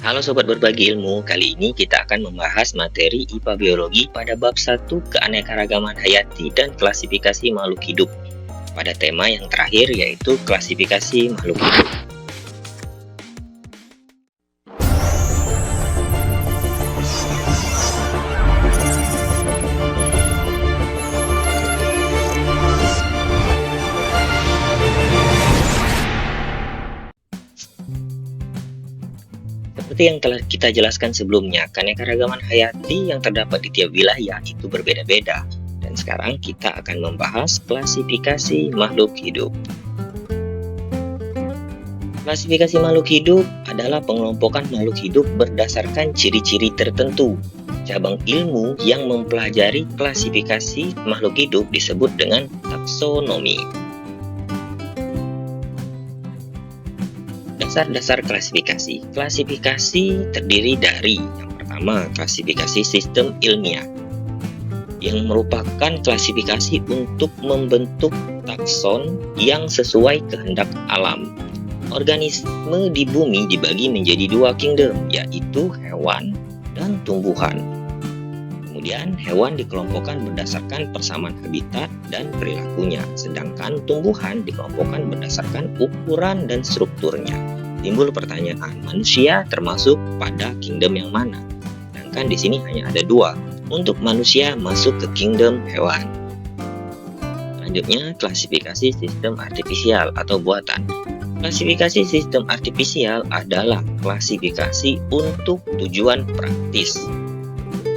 Halo Sobat Berbagi Ilmu, kali ini kita akan membahas materi IPA Biologi pada bab 1 keanekaragaman hayati dan klasifikasi makhluk hidup pada tema yang terakhir yaitu klasifikasi makhluk hidup. Seperti yang telah kita jelaskan sebelumnya, keanekaragaman hayati yang terdapat di tiap wilayah itu berbeda-beda. Dan sekarang kita akan membahas klasifikasi makhluk hidup. Klasifikasi makhluk hidup adalah pengelompokan makhluk hidup berdasarkan ciri-ciri tertentu. Cabang ilmu yang mempelajari klasifikasi makhluk hidup disebut dengan taksonomi. Dasar-dasar klasifikasi. Klasifikasi terdiri dari yang pertama, klasifikasi sistem ilmiah yang merupakan klasifikasi untuk membentuk takson yang sesuai kehendak alam. Organisme di bumi dibagi menjadi dua kingdom, yaitu hewan dan tumbuhan. Kemudian hewan dikelompokkan berdasarkan persamaan habitat dan perilakunya, sedangkan tumbuhan dikelompokkan berdasarkan ukuran dan strukturnya. Timbul pertanyaan, manusia termasuk pada kingdom yang mana? Sedangkan di sini hanya ada dua. Untuk manusia masuk ke kingdom hewan. Selanjutnya, klasifikasi sistem artifisial atau buatan. Klasifikasi sistem artifisial adalah klasifikasi untuk tujuan praktis.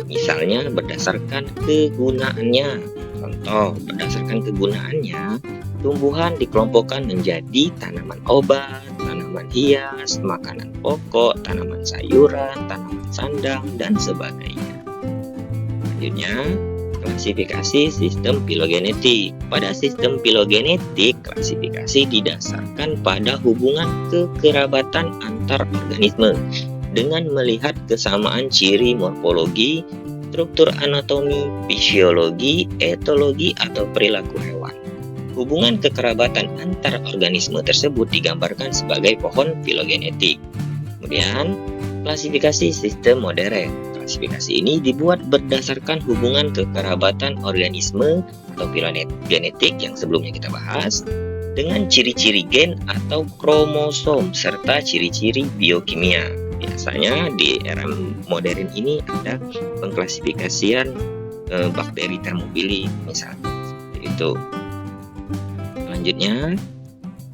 Misalnya berdasarkan kegunaannya. Contoh, berdasarkan kegunaannya, tumbuhan dikelompokkan menjadi tanaman obat, tanaman hias, makanan pokok, tanaman sayuran, tanaman sandang, dan sebagainya. Selanjutnya, klasifikasi sistem filogenetik. Pada sistem filogenetik, klasifikasi didasarkan pada hubungan kekerabatan antar organisme dengan melihat kesamaan ciri morfologi, struktur anatomi, fisiologi, etologi, atau perilaku hewan. Hubungan kekerabatan antar organisme tersebut digambarkan sebagai pohon filogenetik. Kemudian, klasifikasi sistem modern. Klasifikasi ini dibuat berdasarkan hubungan kekerabatan organisme atau filogenetik yang sebelumnya kita bahas dengan ciri-ciri gen atau kromosom serta ciri-ciri biokimia. Biasanya di era modern ini ada pengklasifikasian bakteri Thermopylae misalnya seperti itu. Selanjutnya,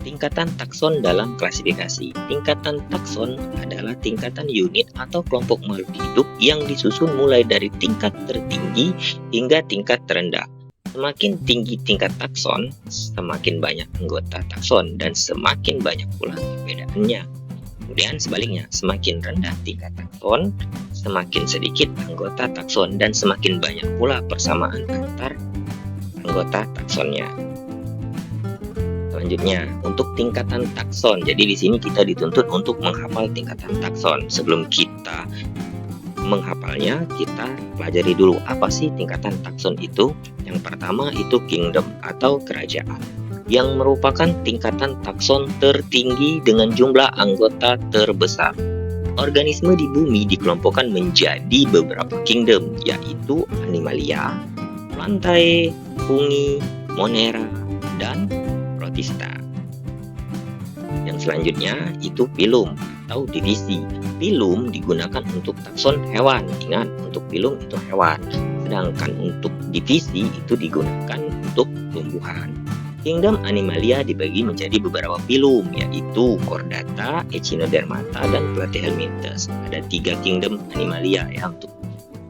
tingkatan takson dalam klasifikasi. Tingkatan takson adalah tingkatan unit atau kelompok makhluk hidup yang disusun mulai dari tingkat tertinggi hingga tingkat terendah. Semakin tinggi tingkat takson, semakin banyak anggota takson dan semakin banyak pula perbedaannya. Kemudian sebaliknya, semakin rendah tingkat takson, semakin sedikit anggota takson dan semakin banyak pula persamaan antar anggota taksonnya. Selanjutnya, untuk tingkatan takson. Jadi di sini kita dituntut untuk menghafal tingkatan takson. Sebelum kita menghafalnya, kita pelajari dulu apa sih tingkatan takson itu. Yang pertama itu kingdom atau kerajaan, yang merupakan tingkatan takson tertinggi dengan jumlah anggota terbesar. Organisme di bumi dikelompokkan menjadi beberapa kingdom, yaitu Animalia, Plantae, Fungi, Monera, dan Protista. Yang selanjutnya itu filum atau divisi. Filum digunakan untuk takson hewan. Ingat, untuk filum itu hewan. Sedangkan untuk divisi itu digunakan untuk tumbuhan. Kingdom Animalia dibagi menjadi beberapa filum, yaitu Chordata, Echinodermata, dan Platyhelminthes. Ada 3 kingdom Animalia ya untuk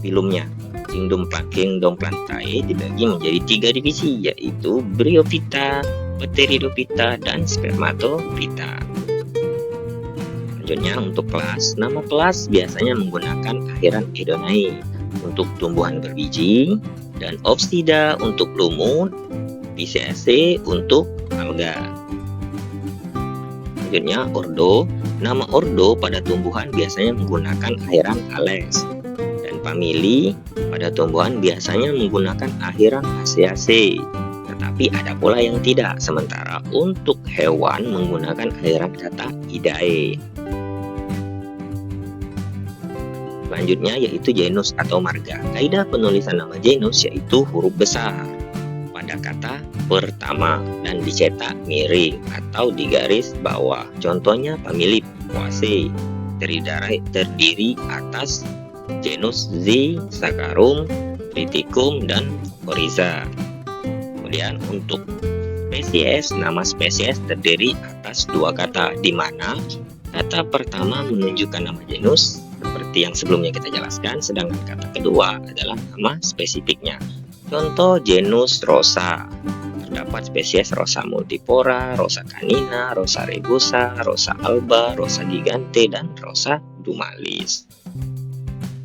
filumnya. Kingdom Plantae dibagi menjadi 3 divisi, yaitu Bryophyta, Pteridophyta, dan Spermatophyta. Selanjutnya untuk kelas. Nama kelas biasanya menggunakan akhiran edonae untuk tumbuhan berbiji, dan Opsida untuk lumut, Pisceaceae untuk alga. Selanjutnya ordo. Nama ordo pada tumbuhan biasanya menggunakan akhiran ales, dan famili pada tumbuhan biasanya menggunakan akhiran Aciaceae. Tetapi ada pula yang tidak. Sementara untuk hewan menggunakan akhiran kata idae. Selanjutnya yaitu genus atau marga. Kaidah penulisan nama genus yaitu huruf besar pada kata pertama dan dicetak miring atau di garis bawah. Contohnya famili Poaceae terdiri atas genus Z, Saccharum, Triticum, dan Oryza. Kemudian untuk spesies, nama spesies terdiri atas dua kata, di mana kata pertama menunjukkan nama genus seperti yang sebelumnya kita jelaskan, sedangkan kata kedua adalah nama spesifiknya. Contoh genus Rosa, terdapat spesies Rosa multiflora, Rosa canina, Rosa rugosa, Rosa alba, Rosa gigante, dan Rosa dumalis.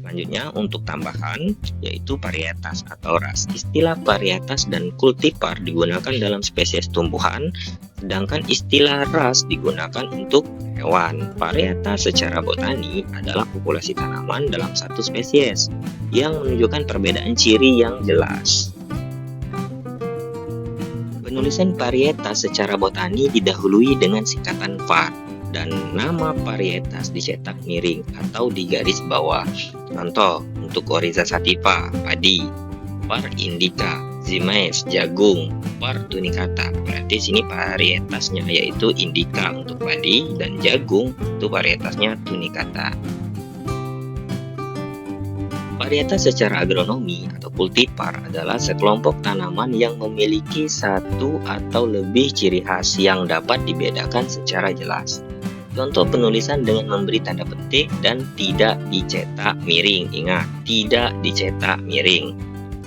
Selanjutnya untuk tambahan yaitu varietas atau ras. Istilah varietas dan kultivar digunakan dalam spesies tumbuhan, sedangkan istilah ras digunakan untuk hewan. Varietas secara botani adalah populasi tanaman dalam satu spesies yang menunjukkan perbedaan ciri yang jelas. Penulisan varietas secara botani didahului dengan singkatan var, dan nama varietas dicetak miring atau di garis bawah. Contoh untuk Oryza sativa, padi, var indica, zimais, jagung, var tunicata. Berarti sini varietasnya yaitu indica untuk padi dan jagung itu varietasnya tunicata. Varietas secara agronomi atau kultivar adalah sekelompok tanaman yang memiliki satu atau lebih ciri khas yang dapat dibedakan secara jelas. Contoh penulisan dengan memberi tanda petik dan tidak dicetak miring. Ingat, tidak dicetak miring.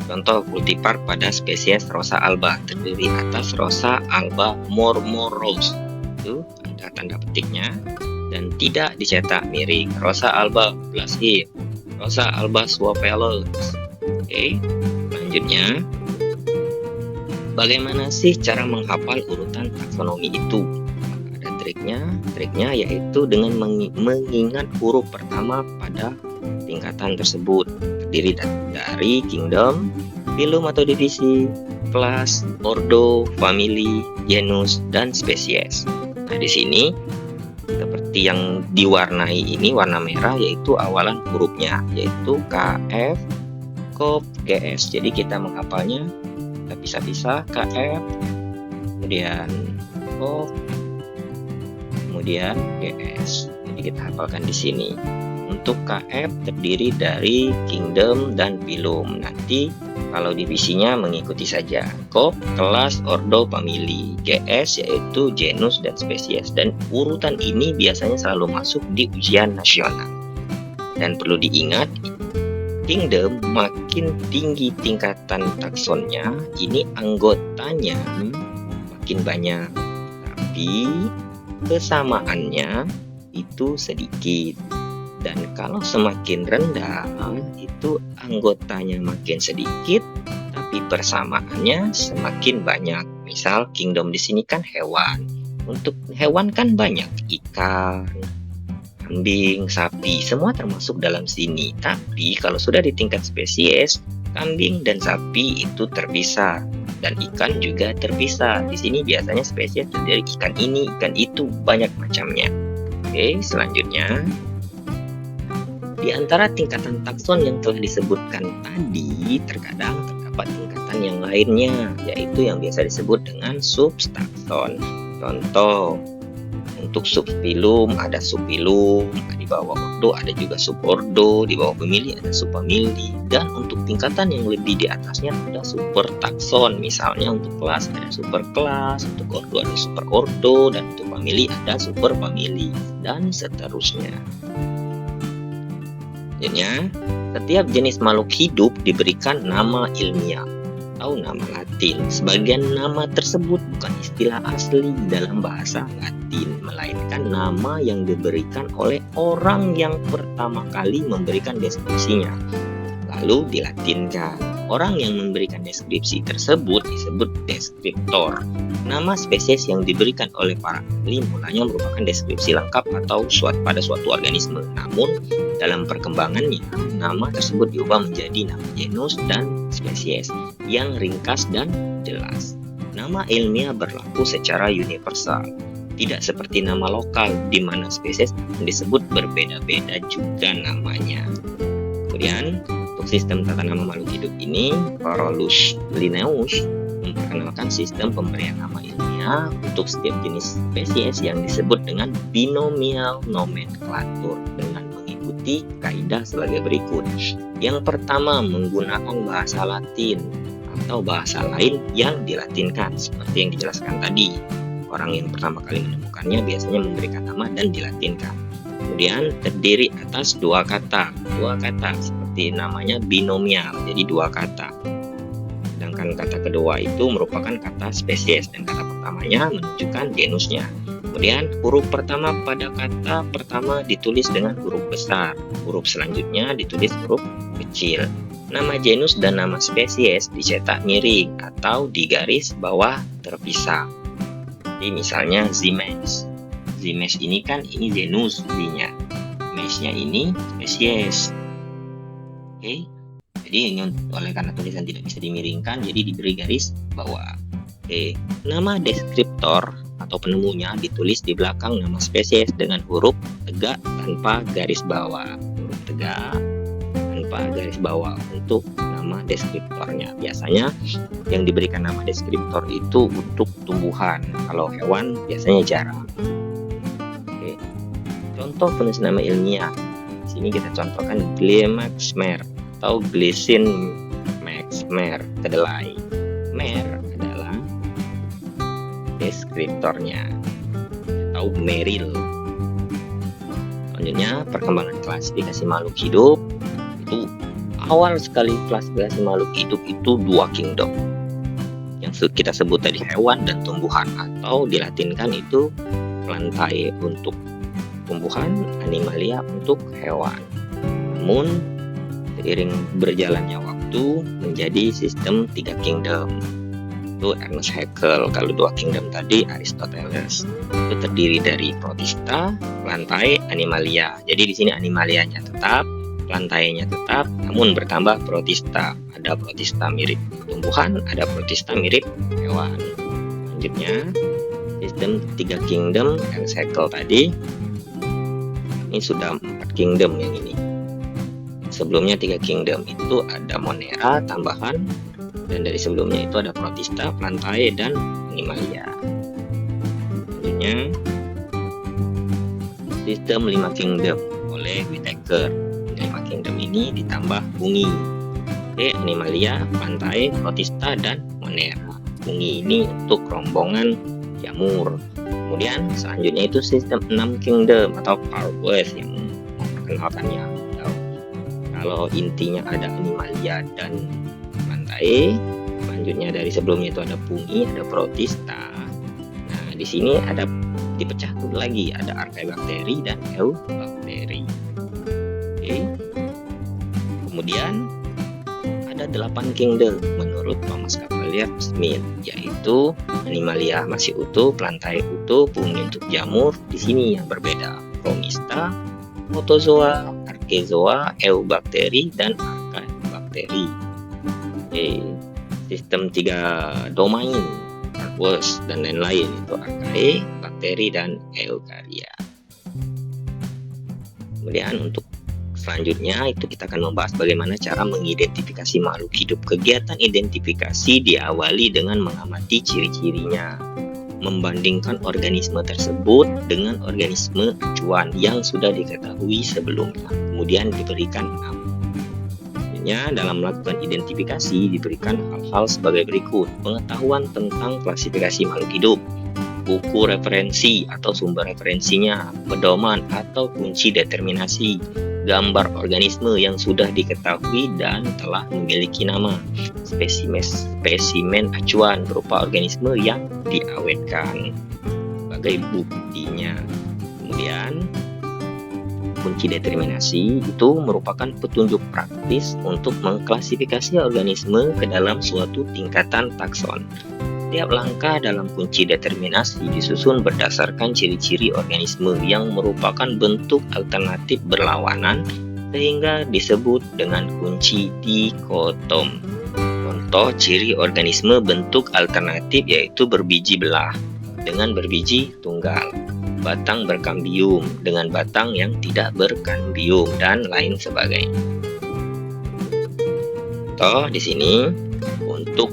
Contoh kultivar pada spesies Rosa alba terdiri atas Rosa alba mormoros. Itu ada tanda petiknya dan tidak dicetak miring. Rosa alba Blashill, Rosa alba Swapellus. Oke, selanjutnya bagaimana sih cara menghafal urutan taksonomi itu? Triknya yaitu dengan mengingat huruf pertama pada tingkatan tersebut, terdiri dari kingdom, phylum atau divisi, kelas, ordo, famili, genus, dan spesies. Nah, di sini seperti yang diwarnai ini warna merah yaitu awalan hurufnya yaitu KF, KOP, GS. Jadi kita menghafalnya kita pisah-pisah KF, kemudian KOP, kemudian GS. Jadi kita hafalkan di sini. Untuk KF terdiri dari kingdom dan phylum. Nanti kalau divisinya mengikuti saja. KOP, kelas, ordo, famili. GS yaitu genus dan spesies. Dan urutan ini biasanya selalu masuk di ujian nasional. Dan perlu diingat, kingdom makin tinggi tingkatan taksonnya, ini anggotanya makin banyak. Tapi kesamaannya itu sedikit, dan kalau semakin rendah itu anggotanya makin sedikit tapi persamaannya semakin banyak. Misal kingdom di sini kan hewan, untuk hewan kan banyak, ikan, kambing, sapi, semua termasuk dalam sini. Tapi kalau sudah di tingkat spesies, kambing dan sapi itu terpisah dan ikan juga terpisah. Di sini biasanya spesies terdiri ikan ini, ikan itu, banyak macamnya. Oke, selanjutnya di antara tingkatan takson yang telah disebutkan tadi, terkadang terdapat tingkatan yang lainnya, yaitu yang biasa disebut dengan subtakson. Contoh, untuk subphylum ada subphylum, di bawah ordo ada juga subordo, di bawah famili ada subfamili, dan untuk tingkatan yang lebih di atasnya ada supertakson. Misalnya untuk kelas ada superkelas, untuk ordo ada superordo, dan untuk famili ada superfamili, dan seterusnya. Selanjutnya, setiap jenis makhluk hidup diberikan nama ilmiah atau nama Latin. Sebagian nama tersebut bukan istilah asli dalam bahasa Latin, melainkan nama yang diberikan oleh orang yang pertama kali memberikan deskripsinya, lalu dilatinkan. Orang yang memberikan deskripsi tersebut disebut deskriptor. Nama spesies yang diberikan oleh para ahli mulanya merupakan deskripsi lengkap atau pada suatu organisme. Namun, dalam perkembangannya, nama tersebut diubah menjadi nama genus dan spesies yang ringkas dan jelas. Nama ilmiah berlaku secara universal, tidak seperti nama lokal di mana spesies disebut berbeda-beda juga namanya. Kemudian untuk sistem tata nama makhluk hidup ini, Carolus Linnaeus memperkenalkan sistem pemberian nama ilmiah untuk setiap jenis spesies yang disebut dengan binomial nomenklatur dengan mengikuti kaidah sebagai berikut. Yang pertama, menggunakan bahasa Latin atau bahasa lain yang dilatinkan seperti yang dijelaskan tadi. Orang yang pertama kali menemukannya biasanya memberikan nama dan dilatinkan. Kemudian terdiri atas dua kata seperti namanya binomial, jadi dua kata. Sedangkan kata kedua itu merupakan kata spesies dan kata pertamanya menunjukkan genusnya. Kemudian huruf pertama pada kata pertama ditulis dengan huruf besar, huruf selanjutnya ditulis huruf kecil. Nama genus dan nama spesies dicetak miring atau di garis bawah terpisah. Jadi misalnya Zimes. Zimes ini kan ini genus Z-nya. Mesnya ini spesies. Oke. Jadi ini oleh karena tulisan tidak bisa dimiringkan jadi diberi garis bawah. Oke. Nama deskriptor atau penemunya ditulis di belakang nama spesies dengan huruf tegak tanpa garis bawah. Huruf tegak tanpa garis bawah untuk nama deskriptornya. Biasanya yang diberikan nama deskriptor itu untuk tumbuhan. Kalau hewan biasanya jarang. Oke. Contoh penulis nama ilmiah. Di sini kita contohkan Gleimsmer atau Glycine Maxmer kedelai. Mer adalah deskriptornya atau Merrill. Selanjutnya perkembangan klasifikasi makhluk hidup. Itu awal sekali klasifikasi makhluk hidup itu dua kingdom yang kita sebut tadi, hewan dan tumbuhan, atau dilatinkan itu plantae untuk tumbuhan, animalia untuk hewan. Namun seiring berjalannya waktu menjadi sistem tiga kingdom. Itu Ernest Haeckel. Kalau dua kingdom tadi Aristoteles. Itu terdiri dari protista, plantae, animalia. Jadi di sini animalianya tetap, plantae-nya tetap, namun bertambah protista. Ada protista mirip tumbuhan, ada protista mirip hewan. Selanjutnya sistem tiga kingdom Ernest Haeckel tadi. Ini sudah 4 kingdom yang ini. Sebelumnya 3 kingdom itu ada Monera tambahan, dan dari sebelumnya itu ada protista, plantae, dan animalia. Selanjutnya sistem 5 kingdom oleh Whittaker. 5 kingdom ini ditambah fungi. Oke, animalia, plantae, protista, dan Monera. Fungi ini untuk rombongan jamur. Kemudian selanjutnya itu sistem 6 kingdom atau Powers yang memperkenalkannya. Kalau intinya ada animalia dan plantae, selanjutnya dari sebelumnya itu ada fungi, ada protista. Nah, di sini ada dipecah lagi, ada archaeobakteri dan eubakteri. Oke. Kemudian ada 8 kingdom menurut Thomas Cavalier Smith, yaitu animalia masih utuh, plantae utuh, fungi untuk jamur. Di sini yang berbeda, promista, protozoa, arkezoa, eubakteri, dan archaeobakteri. Oke. Sistem 3 domain, Arquus dan lain-lain, itu archae, bakteri, dan eukarya. Kemudian untuk selanjutnya itu kita akan membahas bagaimana cara mengidentifikasi makhluk hidup. Kegiatan identifikasi diawali dengan mengamati ciri-cirinya, membandingkan organisme tersebut dengan organisme acuan yang sudah diketahui sebelumnya, kemudian diberikan nama. Dalam melakukan identifikasi diberikan hal-hal sebagai berikut: pengetahuan tentang klasifikasi makhluk hidup, buku referensi atau sumber referensinya, pedoman atau kunci determinasi, gambar organisme yang sudah diketahui dan telah memiliki nama, spesimen acuan berupa organisme yang diawetkan sebagai buktinya. Kemudian kunci determinasi itu merupakan petunjuk praktis untuk mengklasifikasi organisme ke dalam suatu tingkatan takson. Setiap langkah dalam kunci determinasi disusun berdasarkan ciri-ciri organisme yang merupakan bentuk alternatif berlawanan sehingga disebut dengan kunci dikotom. Contoh ciri organisme bentuk alternatif yaitu berbiji belah dengan berbiji tunggal, batang berkambium dengan batang yang tidak berkambium, dan lain sebagainya. contoh di sini untuk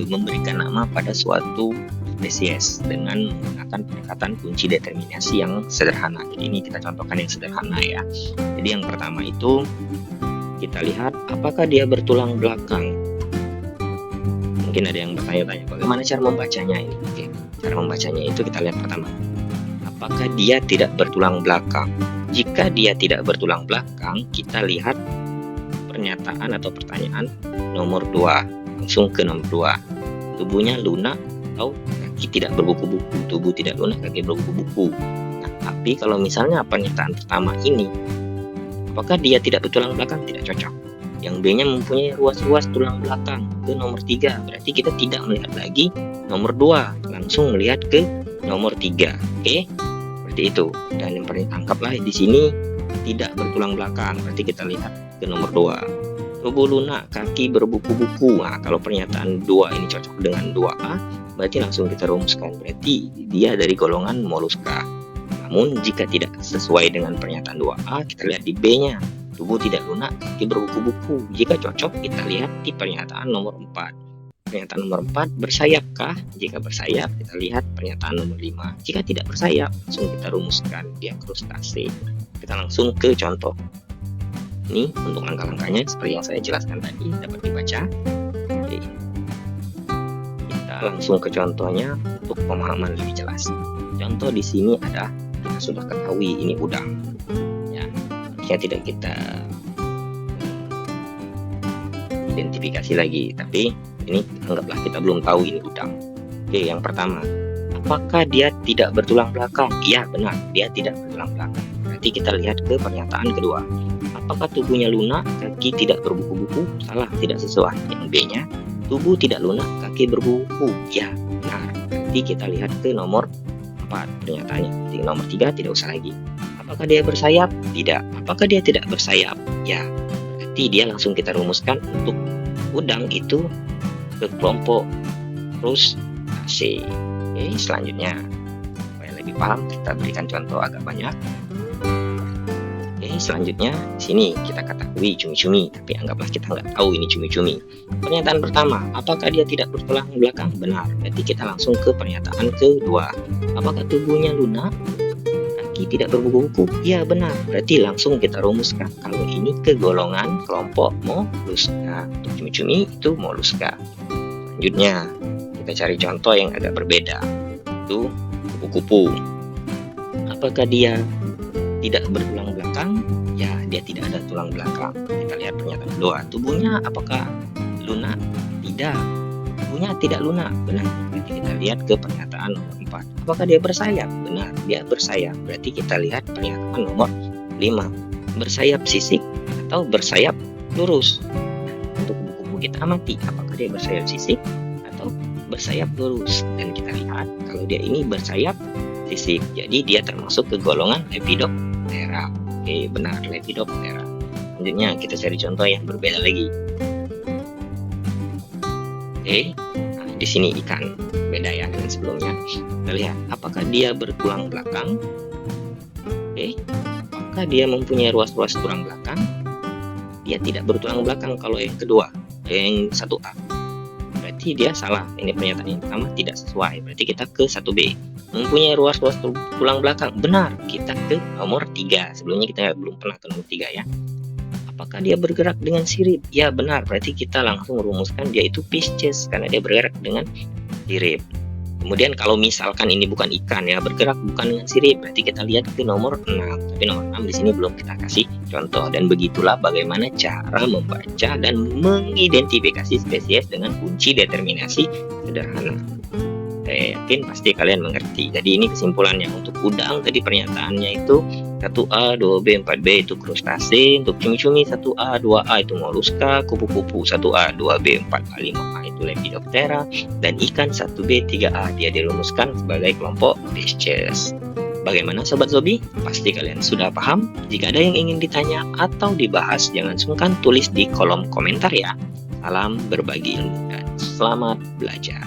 memberikan nama pada suatu spesies dengan menggunakan pendekatan kunci determinasi yang sederhana. Jadi ini kita contohkan yang sederhana ya. Jadi yang pertama itu kita lihat apakah dia bertulang belakang. Mungkin ada yang bertanya-tanya bagaimana cara membacanya ini. Oke, cara membacanya itu kita lihat pertama. Apakah dia tidak bertulang belakang? Jika dia tidak bertulang belakang, kita lihat pernyataan atau pertanyaan nomor 2. Langsung ke nomor 2. Tubuhnya lunak atau kaki tidak berbuku-buku. Tubuh tidak lunak, kaki berbuku-buku. Nah, tapi kalau misalnya pernyataan pertama ini, apakah dia tidak bertulang belakang? Tidak cocok. Yang B-nya mempunyai ruas-ruas tulang belakang. Ke nomor 3. Berarti kita tidak melihat lagi nomor 2. Langsung melihat ke nomor 3. Oke? Seperti itu. Dan yang paling tangkaplah di sini tidak bertulang belakang. Berarti kita lihat ke nomor 2. Tubuh lunak, kaki berbuku-buku. Nah, kalau pernyataan 2 ini cocok dengan 2A, berarti langsung kita rumuskan. Berarti dia dari golongan moluska. Namun jika tidak sesuai dengan pernyataan 2A, kita lihat di B-nya. Tubuh tidak lunak, kaki berbuku-buku. Jika cocok, kita lihat di pernyataan nomor 4. Pernyataan nomor 4, bersayapkah? Jika bersayap, kita lihat pernyataan nomor 5. Jika tidak bersayap, langsung kita rumuskan. Dia krustase. Kita langsung ke contoh. Ini untuk langkah-langkahnya seperti yang saya jelaskan tadi, dapat dibaca. Oke. Kita langsung ke contohnya untuk pemahaman lebih jelas. Contoh di sini ada, kita sudah ketahui ini udang. Ya, harusnya tidak kita identifikasi lagi, tapi ini anggaplah kita belum tahu ini udang. Oke, yang pertama, apakah dia tidak bertulang belakang? Iya, benar, dia tidak bertulang belakang. Berarti kita lihat ke pernyataan kedua. Apakah tubuhnya lunak, kaki tidak berbuku-buku? Salah, tidak sesuai. Yang B-nya, tubuh tidak lunak, kaki berbuku. Ya, benar. Berarti kita lihat ke nomor 4 pernyataannya. Jadi nomor 3 tidak usah lagi. Apakah dia bersayap? Tidak. Apakah dia tidak bersayap? Ya. Berarti dia langsung kita rumuskan untuk udang itu ke kelompok krustase. Oke, selanjutnya supaya lebih paham kita berikan contoh agak banyak. Selanjutnya di sini kita ketahui cumi-cumi, tapi anggaplah kita nggak tahu ini cumi-cumi. Pernyataan pertama, apakah dia tidak bertulang belakang? Benar. Berarti kita langsung ke pernyataan kedua. Apakah tubuhnya lunak? Kaki tidak berbuku-buku? Ya, benar. Berarti langsung kita rumuskan. Kalau ini ke golongan kelompok moluska. Untuk cumi-cumi itu moluska. Selanjutnya kita cari contoh yang agak berbeda. Itu kupu-kupu. Apakah dia tidak bertulang belakang? Ya, dia tidak ada tulang belakang. Kita lihat pernyataan kedua. Tubuhnya apakah lunak? Tidak. Tubuhnya tidak lunak. Benar. Berarti kita lihat ke pernyataan nomor 4. Apakah dia bersayap? Benar, dia bersayap. Berarti kita lihat pernyataan nomor 5. Bersayap sisik atau bersayap lurus? Untuk kupu-kupu kita amati. Apakah dia bersayap sisik atau bersayap lurus? Dan kita lihat kalau dia ini bersayap sisik. Jadi dia termasuk ke golongan Lepidoptera. Oke, benar, Lepidoptera. Selanjutnya kita cari contoh yang berbeda lagi. Oke, nah, di sini ikan beda ya dengan sebelumnya. Kita lihat apakah dia bertulang belakang. Oke, apakah dia mempunyai ruas-ruas tulang belakang? Dia tidak bertulang belakang kalau yang kedua, yang 1A. Berarti dia salah. Ini pernyataan yang pertama tidak sesuai. Berarti kita ke 1B. Mempunyai ruas-ruas tulang belakang. Benar, kita ke nomor 3. Sebelumnya kita belum pernah ke nomor 3 ya. Apakah dia bergerak dengan sirip? Ya, benar. Berarti kita langsung rumuskan dia itu Pisces karena dia bergerak dengan sirip. Kemudian kalau misalkan ini bukan ikan ya, bergerak bukan dengan sirip, berarti kita lihat ke nomor 6. Tapi nomor 6 di sini belum kita kasih contoh. Dan begitulah bagaimana cara membaca dan mengidentifikasi spesies dengan kunci determinasi sederhana. Saya yakin pasti kalian mengerti. Jadi ini kesimpulannya. Untuk udang tadi pernyataannya itu 1A, 2B, 4B itu krustase. Untuk cumi-cumi 1A, 2A itu moluska. Kupu-kupu 1A, 2B, 4A, 5A itu Lepidoptera. Dan ikan 1B, 3A dia dirumuskan sebagai kelompok Pisces. Bagaimana Sobat Zobi? Pasti kalian sudah paham? Jika ada yang ingin ditanya atau dibahas, jangan sungkan tulis di kolom komentar ya. Salam berbagi ilmu dan selamat belajar.